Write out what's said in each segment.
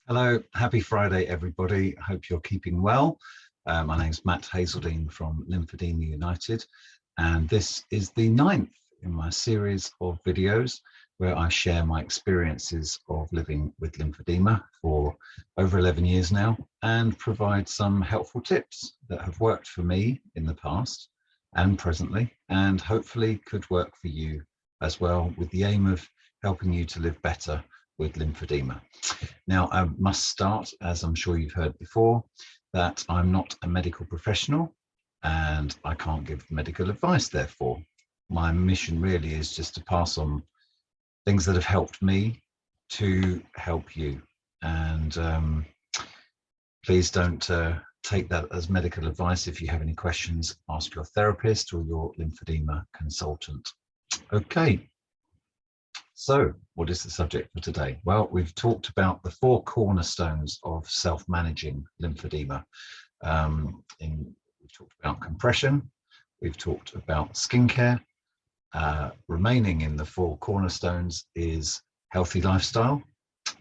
Hello, happy Friday, everybody. I hope you're keeping well. My name's Matt Hazledine from Lymphoedema United, and this is the 9th in my series of videos where I share my experiences of living with lymphedema for over 11 years now and provide some helpful tips that have worked for me in the past and presently, and hopefully could work for you as well, with the aim of helping you to live better with lymphedema. Now, I must start, as I'm sure you've heard before, that I'm not a medical professional and I can't give medical advice. Therefore, my mission really is just to pass on things that have helped me to help you. And please don't take that as medical advice. If you have any questions, ask your therapist or your lymphedema consultant. Okay. So what is the subject for today? Well, we've talked about the 4 cornerstones of self-managing lymphedema. We've talked about compression, we've talked about skincare. Remaining in the 4 cornerstones is healthy lifestyle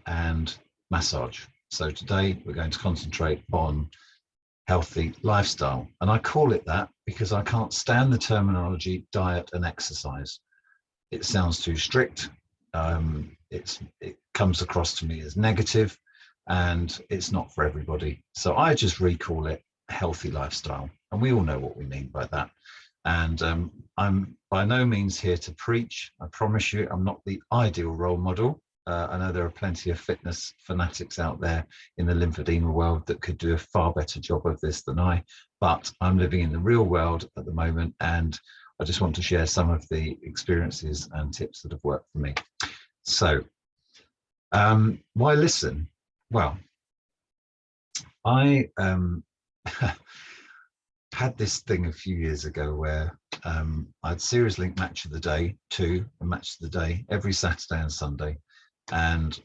and massage. So today we're going to concentrate on healthy lifestyle. And I call it that because I can't stand the terminology diet and exercise. It sounds too strict. It comes across to me as negative, and it's not for everybody. So I just recall it healthy lifestyle, and we all know what we mean by that. And I'm by no means here to preach. I promise you, I'm not the ideal role model. I know there are plenty of fitness fanatics out there in the lymphedema world that could do a far better job of this than I, but I'm living in the real world at the moment, and I just want to share some of the experiences and tips that have worked for me. So, why listen? Well, I had this thing a few years ago where I'd Series Link Match of the Day 2, a Match of the Day every Saturday and Sunday. And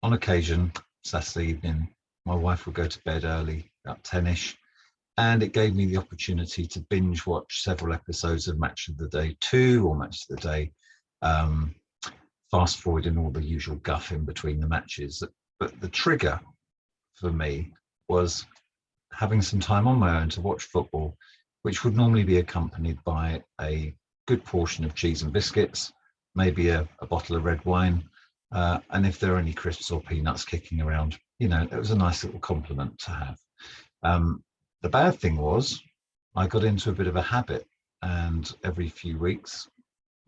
on occasion, Saturday evening, my wife would go to bed early, about 10ish. And it gave me the opportunity to binge watch several episodes of Match of the Day 2 or Match of the Day, fast forwarding all the usual guff in between the matches. But the trigger for me was having some time on my own to watch football, which would normally be accompanied by a good portion of cheese and biscuits, maybe a bottle of red wine, and if there are any crisps or peanuts kicking around, you know, it was a nice little compliment to have. The bad thing was I got into a bit of a habit, and every few weeks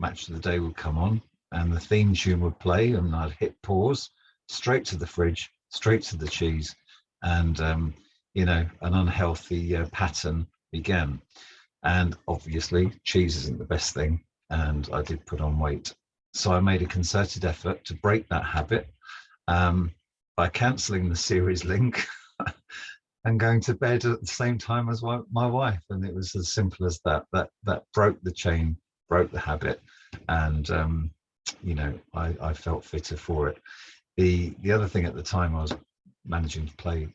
Match of the Day would come on and the theme tune would play, and I'd hit pause, straight to the fridge, straight to the cheese, and you know, an unhealthy pattern began. And obviously cheese isn't the best thing, and I did put on weight. So I made a concerted effort to break that habit by cancelling the Series Link and going to bed at the same time as my wife. And it was as simple as that. That broke the chain, broke the habit. And, you know, I felt fitter for it. The other thing at the time, I was managing to play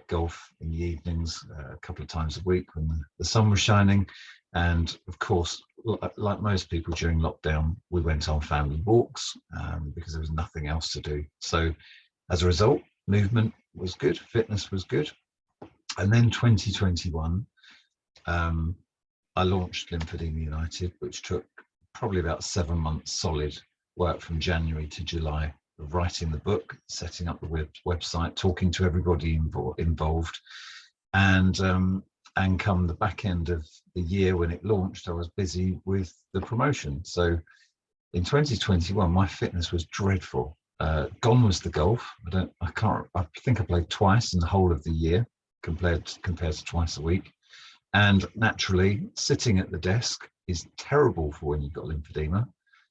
golf in the evenings a couple of times a week when the sun was shining. And of course, like most people during lockdown, we went on family walks because there was nothing else to do. So as a result, movement was good, fitness was good. And then 2021, I launched Lymphoedema United, which took probably about 7 months solid work from January to July, of writing the book, setting up the website, talking to everybody involved. And come the back end of the year when it launched, I was busy with the promotion. So in 2021, my fitness was dreadful. Gone was the golf. I think I played twice in the whole of the year, compared to twice a week. And naturally, sitting at the desk is terrible for when you've got lymphedema.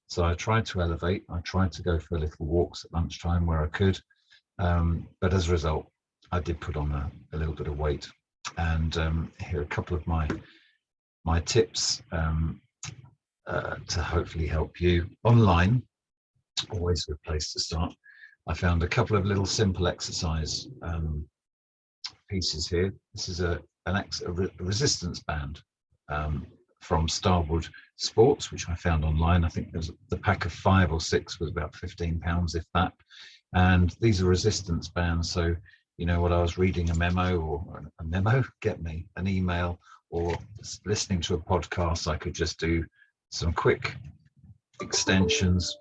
So I tried to elevate. I tried to go for little walks at lunchtime where I could. But as a result, I did put on a little bit of weight. And here are a couple of my tips to hopefully help you. Online, always a good place to start. I found a couple of little simple exercise pieces here. This is a resistance band from Starwood Sports, which I found online. I think there's the pack of 5 or 6 was about £15, if that. And these are resistance bands. So, you know, when I was reading a memo or a memo, get me, an email, or listening to a podcast, I could just do some quick extensions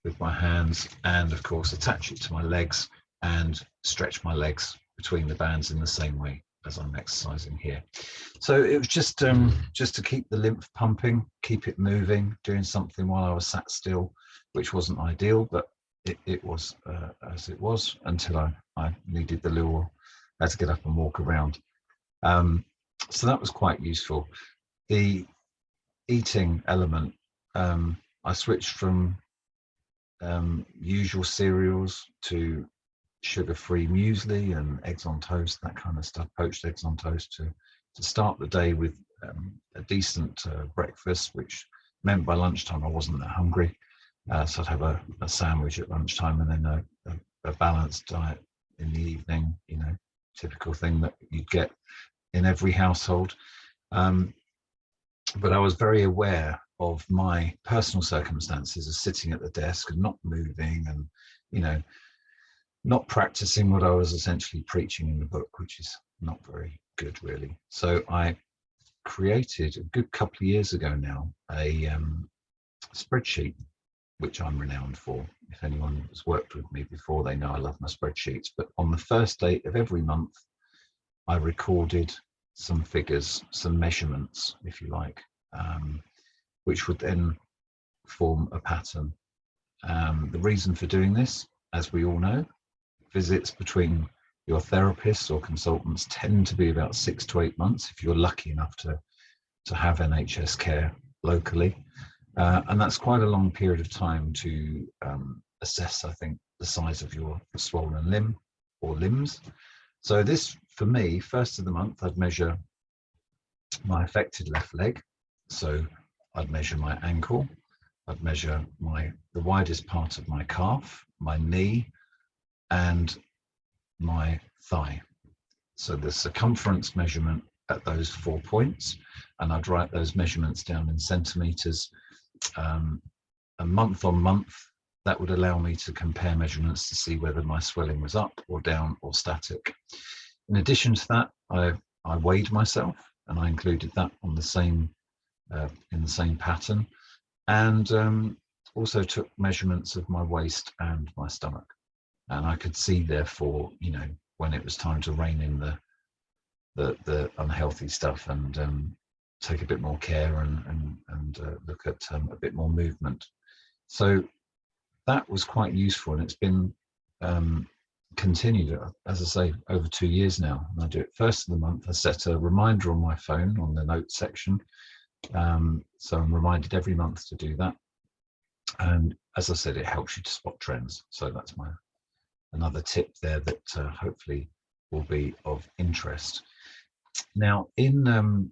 with my hands, and of course attach it to my legs and stretch my legs between the bands in the same way as I'm exercising here. So it was just to keep the lymph pumping, keep it moving, doing something while I was sat still, which wasn't ideal, but it was as it was until I needed the loo, had to get up and walk around. So that was quite useful. The eating element, I switched from usual cereals to sugar-free muesli and eggs on toast, that kind of stuff, poached eggs on toast, to start the day with a decent breakfast, which meant by lunchtime I wasn't that hungry. So I'd have a sandwich at lunchtime, and then a balanced diet in the evening, you know, typical thing that you'd get in every household. But I was very aware of my personal circumstances of sitting at the desk and not moving, and, you know, not practicing what I was essentially preaching in the book, which is not very good, really. So I created a good couple of years ago now a spreadsheet, which I'm renowned for. If anyone has worked with me before, they know I love my spreadsheets. But on the first day of every month, I recorded some figures, some measurements, if you like, which would then form a pattern. The reason for doing this, as we all know, visits between your therapists or consultants tend to be about 6 to 8 months if you're lucky enough to have NHS care locally. And that's quite a long period of time to assess, I think, the size of your swollen limb or limbs. So this, for me, first of the month, I'd measure my affected left leg. So I'd measure my ankle, I'd measure the widest part of my calf, my knee, and my thigh. So the circumference measurement at those 4 points, and I'd write those measurements down in centimeters. A month on month, that would allow me to compare measurements to see whether my swelling was up or down or static. In addition to that, I weighed myself, and I included that on the same in the same pattern, and also took measurements of my waist and my stomach. And I could see, therefore, you know, when it was time to rein in the unhealthy stuff and take a bit more care and look at a bit more movement. So that was quite useful, and it's been continued, as I say, over 2 years now. And I do it first of the month. I set a reminder on my phone on the notes section. So I'm reminded every month to do that. And as I said, it helps you to spot trends. So that's another tip there that hopefully will be of interest. Now, in the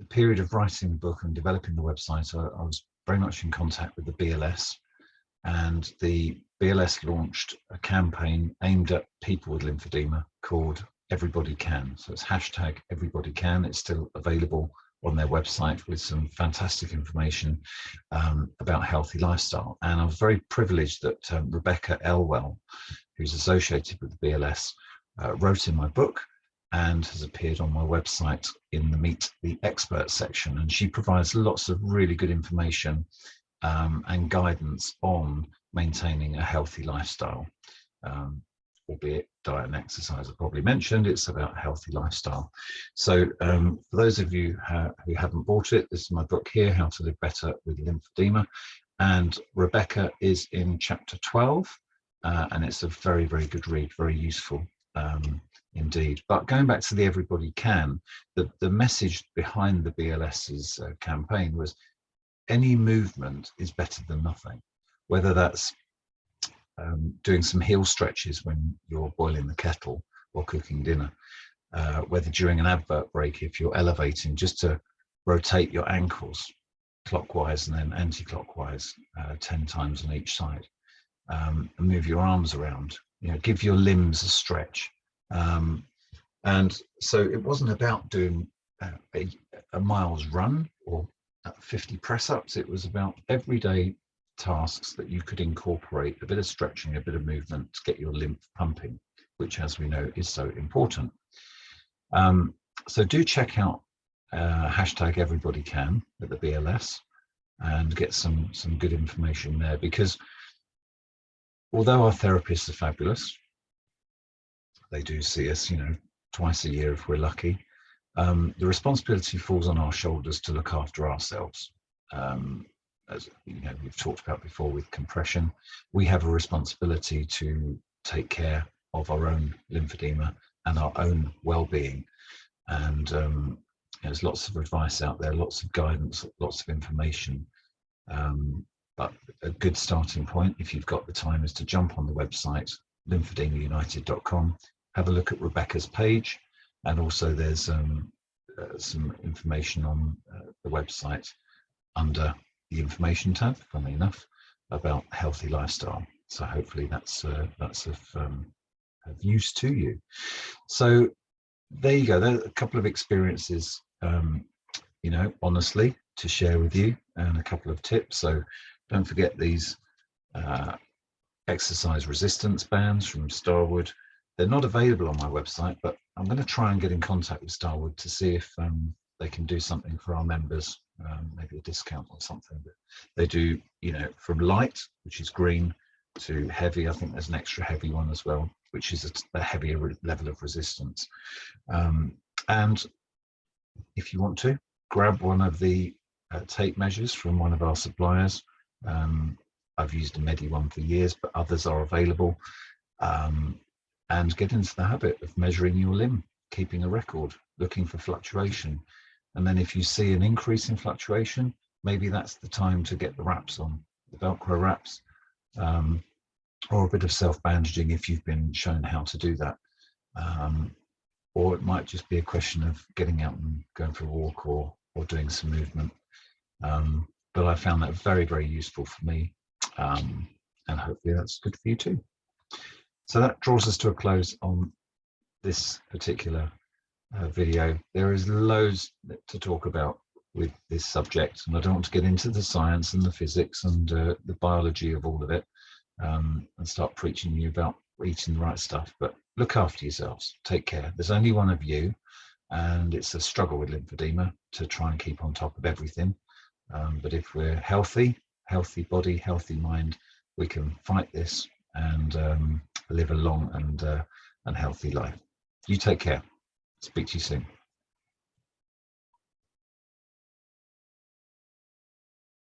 period of writing the book and developing the website, I was very much in contact with the BLS, and the BLS launched a campaign aimed at people with lymphedema called Everybody Can. So it's hashtag Everybody Can. It's still available on their website with some fantastic information about healthy lifestyle. And I was very privileged that Rebecca Elwell, who's associated with the BLS, wrote in my book and has appeared on my website in the Meet the Expert section. And she provides lots of really good information and guidance on maintaining a healthy lifestyle, albeit diet and exercise I probably mentioned. It's about a healthy lifestyle. So for those of you who haven't bought it, this is my book here, How to Live Better with Lymphoedema. And Rebecca is in chapter 12, and it's a very, very good read, very useful indeed. But going back to the Everybody Can, the message behind the BLS's campaign was any movement is better than nothing, whether that's doing some heel stretches when you're boiling the kettle or cooking dinner, whether during an advert break, if you're elevating, just to rotate your ankles clockwise and then anti-clockwise 10 times on each side, and move your arms around, you know, give your limbs a stretch. And so it wasn't about doing a mile's run or 50 press-ups. It was about everyday tasks that you could incorporate, a bit of stretching, a bit of movement to get your lymph pumping, which, as we know, is so important. So do check out hashtag everybody can at the BLS and get some good information there, because although our therapists are fabulous, they do see us, twice a year if we're lucky. The responsibility falls on our shoulders to look after ourselves. As we've talked about before with compression, we have a responsibility to take care of our own lymphedema and our own well-being. And there's lots of advice out there, lots of guidance, lots of information. But a good starting point, if you've got the time, is to jump on the website, lymphoedemaunited.com, have a look at Rebecca's page, and also there's some information on the website under the information tab, funnily enough, about healthy lifestyle. So hopefully that's of use to you. So there you go. There are a couple of experiences, honestly, to share with you, and a couple of tips. So don't forget these exercise resistance bands from Starwood. They're not available on my website, but I'm going to try and get in contact with Starwood to see if they can do something for our members, maybe a discount or something. But they do, from light, which is green, to heavy. I think there's an extra heavy one as well, which is a heavier level of resistance. And if you want to, grab one of the tape measures from one of our suppliers. I've used a Medi one for years, but others are available. And get into the habit of measuring your limb, keeping a record, looking for fluctuation. And then if you see an increase in fluctuation, maybe that's the time to get the wraps on, the Velcro wraps, or a bit of self-bandaging if you've been shown how to do that. Or it might just be a question of getting out and going for a walk or doing some movement. But I found that very, very useful for me. And hopefully that's good for you too. So that draws us to a close on this particular video. There is loads to talk about with this subject, and I don't want to get into the science and the physics and the biology of all of it, and start preaching you about eating the right stuff. But look after yourselves, take care. There's only one of you, and it's a struggle with lymphedema to try and keep on top of everything. But if we're healthy body, healthy mind, we can fight this and live a long and healthy life. You take care. Speak to you soon.